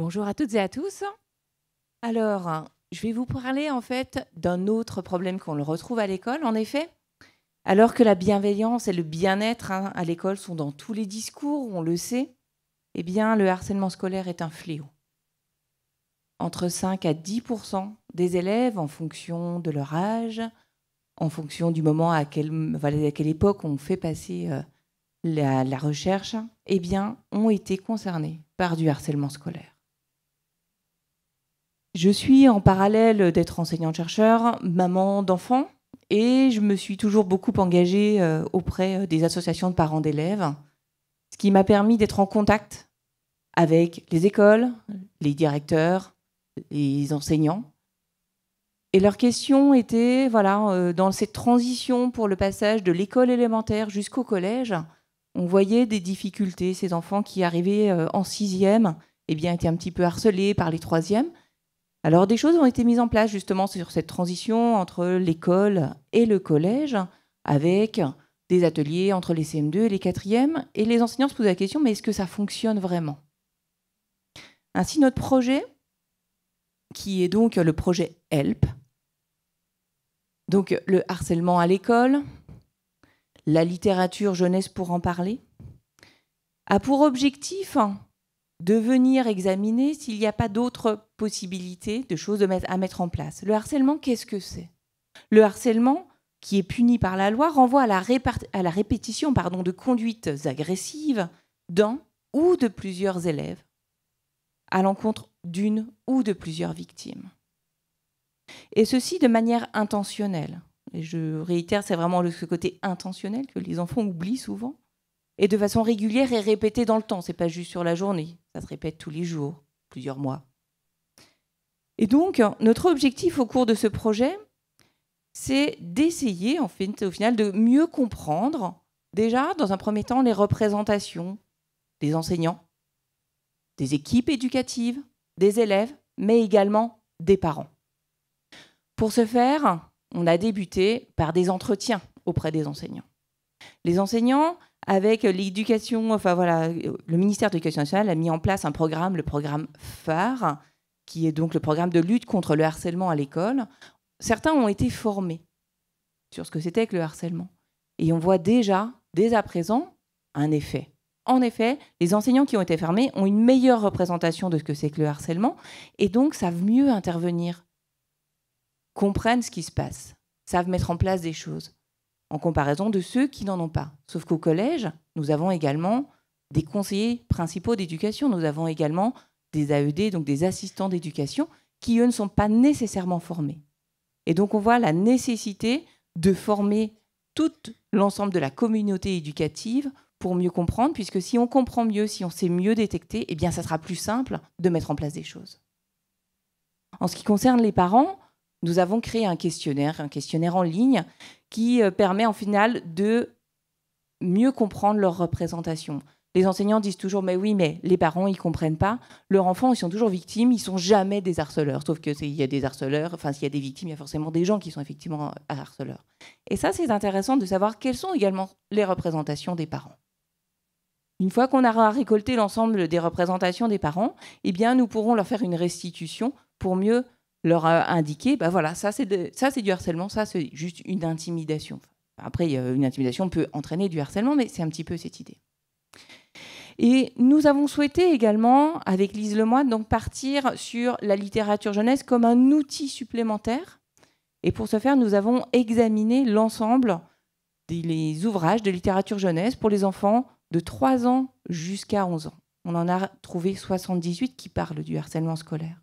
Bonjour à toutes et à tous. Alors, je vais vous parler en fait d'un autre problème qu'on le retrouve à l'école. En effet, alors que la bienveillance et le bien-être à l'école sont dans tous les discours, on le sait, eh bien, le harcèlement scolaire est un fléau. Entre 5 à 10% des élèves, en fonction de leur âge, en fonction du moment à quelle époque on fait passer la recherche, eh bien, ont été concernés par du harcèlement scolaire. Je suis en parallèle d'être enseignante-chercheur, maman d'enfants, et je me suis toujours beaucoup engagée auprès des associations de parents d'élèves, ce qui m'a permis d'être en contact avec les écoles, les directeurs, les enseignants. Et leurs questions étaient, dans cette transition pour le passage de l'école élémentaire jusqu'au collège, on voyait des difficultés. Ces enfants qui arrivaient en 6e étaient un petit peu harcelés par les 3e. Alors, des choses ont été mises en place justement sur cette transition entre l'école et le collège, avec des ateliers entre les CM2 et les 4e. Et les enseignants se posaient la question, mais est-ce que ça fonctionne vraiment ? Ainsi, notre projet, qui est donc le projet HELP, donc le harcèlement à l'école, la littérature jeunesse pour en parler, a pour objectif de venir examiner s'il n'y a pas d'autres possibilités, de choses à mettre en place. Le harcèlement, qu'est-ce que c'est ? Le harcèlement, qui est puni par la loi, renvoie à la répétition de conduites agressives d'un ou de plusieurs élèves à l'encontre d'une ou de plusieurs victimes. Et ceci de manière intentionnelle. Et je réitère, c'est vraiment ce côté intentionnel que les enfants oublient souvent. Et de façon régulière et répétée dans le temps. Ce n'est pas juste sur la journée, ça se répète tous les jours, plusieurs mois. Et donc, notre objectif au cours de ce projet, c'est d'essayer, au final, de mieux comprendre, déjà, dans un premier temps, les représentations des enseignants, des équipes éducatives, des élèves, mais également des parents. Pour ce faire, on a débuté par des entretiens auprès des enseignants. Les enseignants, avec l'éducation, le ministère de l'Éducation nationale a mis en place un programme, le programme phare, qui est donc le programme de lutte contre le harcèlement à l'école. Certains ont été formés sur ce que c'était que le harcèlement. Et on voit déjà, dès à présent, un effet. En effet, les enseignants qui ont été formés ont une meilleure représentation de ce que c'est que le harcèlement et donc savent mieux intervenir, comprennent ce qui se passe, savent mettre en place des choses, en comparaison de ceux qui n'en ont pas. Sauf qu'au collège, nous avons également des conseillers principaux d'éducation, nous avons également des AED, donc des assistants d'éducation, qui, eux, ne sont pas nécessairement formés. Et donc, on voit la nécessité de former tout l'ensemble de la communauté éducative pour mieux comprendre, puisque si on comprend mieux, si on sait mieux détecter, eh bien, ça sera plus simple de mettre en place des choses. En ce qui concerne les parents, nous avons créé un questionnaire en ligne qui permet en final de mieux comprendre leur représentation. Les enseignants disent toujours « mais oui, mais les parents, ils ne comprennent pas. Leurs enfants, ils sont toujours victimes, ils ne sont jamais des harceleurs. » Sauf qu'il y a des harceleurs, s'il y a des victimes, il y a forcément des gens qui sont effectivement harceleurs. Et ça, c'est intéressant de savoir quelles sont également les représentations des parents. Une fois qu'on aura récolté l'ensemble des représentations des parents, eh bien, nous pourrons leur faire une restitution pour mieux leur indiquer, ça c'est du harcèlement, ça c'est juste une intimidation. Après, une intimidation peut entraîner du harcèlement, mais c'est un petit peu cette idée. Et nous avons souhaité également, avec Lise Lemoine, donc partir sur la littérature jeunesse comme un outil supplémentaire. Et pour ce faire, nous avons examiné l'ensemble des ouvrages de littérature jeunesse pour les enfants de 3 ans jusqu'à 11 ans. On en a trouvé 78 qui parlent du harcèlement scolaire.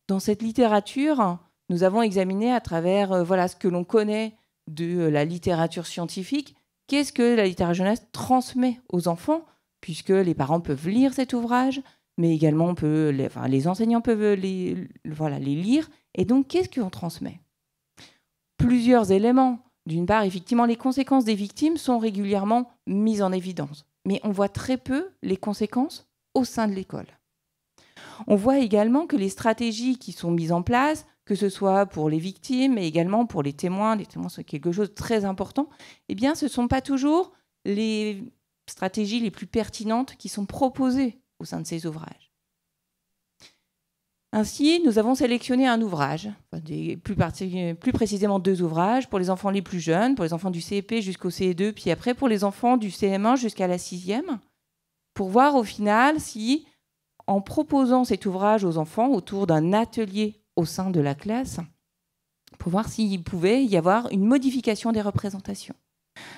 Dans cette littérature, nous avons examiné à travers ce que l'on connaît de la littérature scientifique, qu'est-ce que la littérature jeunesse transmet aux enfants, puisque les parents peuvent lire cet ouvrage, mais également les enseignants peuvent les lire. Et donc, qu'est-ce qu'on transmet ? Plusieurs éléments. D'une part, effectivement, les conséquences des victimes sont régulièrement mises en évidence, mais on voit très peu les conséquences au sein de l'école. On voit également que les stratégies qui sont mises en place, que ce soit pour les victimes, mais également pour les témoins c'est quelque chose de très important, eh bien, ce ne sont pas toujours les stratégies les plus pertinentes qui sont proposées au sein de ces ouvrages. Ainsi, nous avons sélectionné un ouvrage, plus précisément 2 ouvrages, pour les enfants les plus jeunes, pour les enfants du CP jusqu'au CE2, puis après pour les enfants du CM1 jusqu'à la 6e, pour voir au final si, en proposant cet ouvrage aux enfants autour d'un atelier au sein de la classe, pour voir s'il pouvait y avoir une modification des représentations.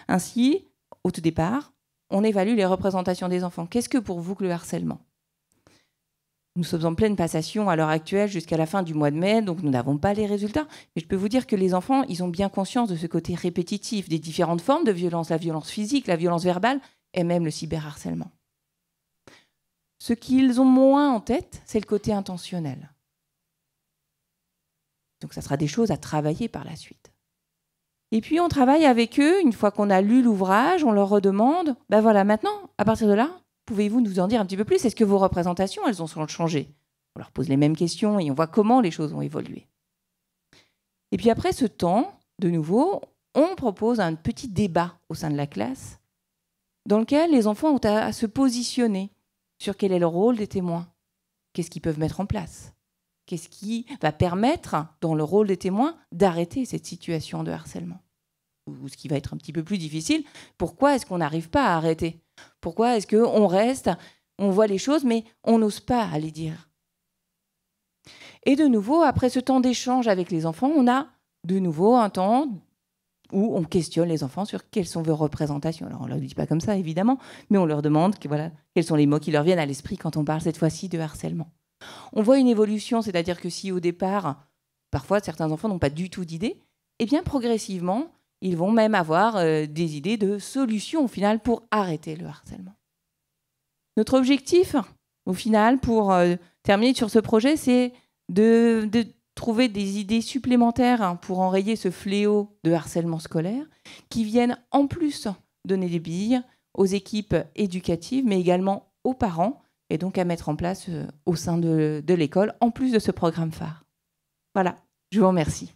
Ainsi, au tout départ, on évalue les représentations des enfants. Qu'est-ce que pour vous que le harcèlement ? Nous sommes en pleine passation à l'heure actuelle jusqu'à la fin du mois de mai, donc nous n'avons pas les résultats. Mais je peux vous dire que les enfants, ils ont bien conscience de ce côté répétitif, des différentes formes de violence, la violence physique, la violence verbale et même le cyberharcèlement. Ce qu'ils ont moins en tête, c'est le côté intentionnel. Donc ça sera des choses à travailler par la suite. Et puis on travaille avec eux, une fois qu'on a lu l'ouvrage, on leur redemande, ben voilà, maintenant, à partir de là, pouvez-vous nous en dire un petit peu plus ? Est-ce que vos représentations, elles ont changé ? On leur pose les mêmes questions et on voit comment les choses ont évolué. Et puis après ce temps, de nouveau, on propose un petit débat au sein de la classe dans lequel les enfants ont à se positionner sur quel est le rôle des témoins. Qu'est-ce qu'ils peuvent mettre en place ? Qu'est-ce qui va permettre, dans le rôle des témoins, d'arrêter cette situation de harcèlement ? Ou ce qui va être un petit peu plus difficile, pourquoi est-ce qu'on n'arrive pas à arrêter ? Pourquoi est-ce qu'on reste, on voit les choses, mais on n'ose pas aller dire ? Et de nouveau, après ce temps d'échange avec les enfants, on a de nouveau un temps où on questionne les enfants sur quelles sont vos représentations. Alors on ne leur dit pas comme ça, évidemment, mais on leur demande quels sont les mots qui leur viennent à l'esprit quand on parle cette fois-ci de harcèlement. On voit une évolution, c'est-à-dire que si au départ, parfois certains enfants n'ont pas du tout d'idées, eh bien progressivement, ils vont même avoir des idées de solutions au final pour arrêter le harcèlement. Notre objectif, au final, pour terminer sur ce projet, c'est de trouver des idées supplémentaires pour enrayer ce fléau de harcèlement scolaire qui viennent en plus donner des billes aux équipes éducatives, mais également aux parents, et donc à mettre en place au sein de l'école, en plus de ce programme phare. Voilà, je vous remercie.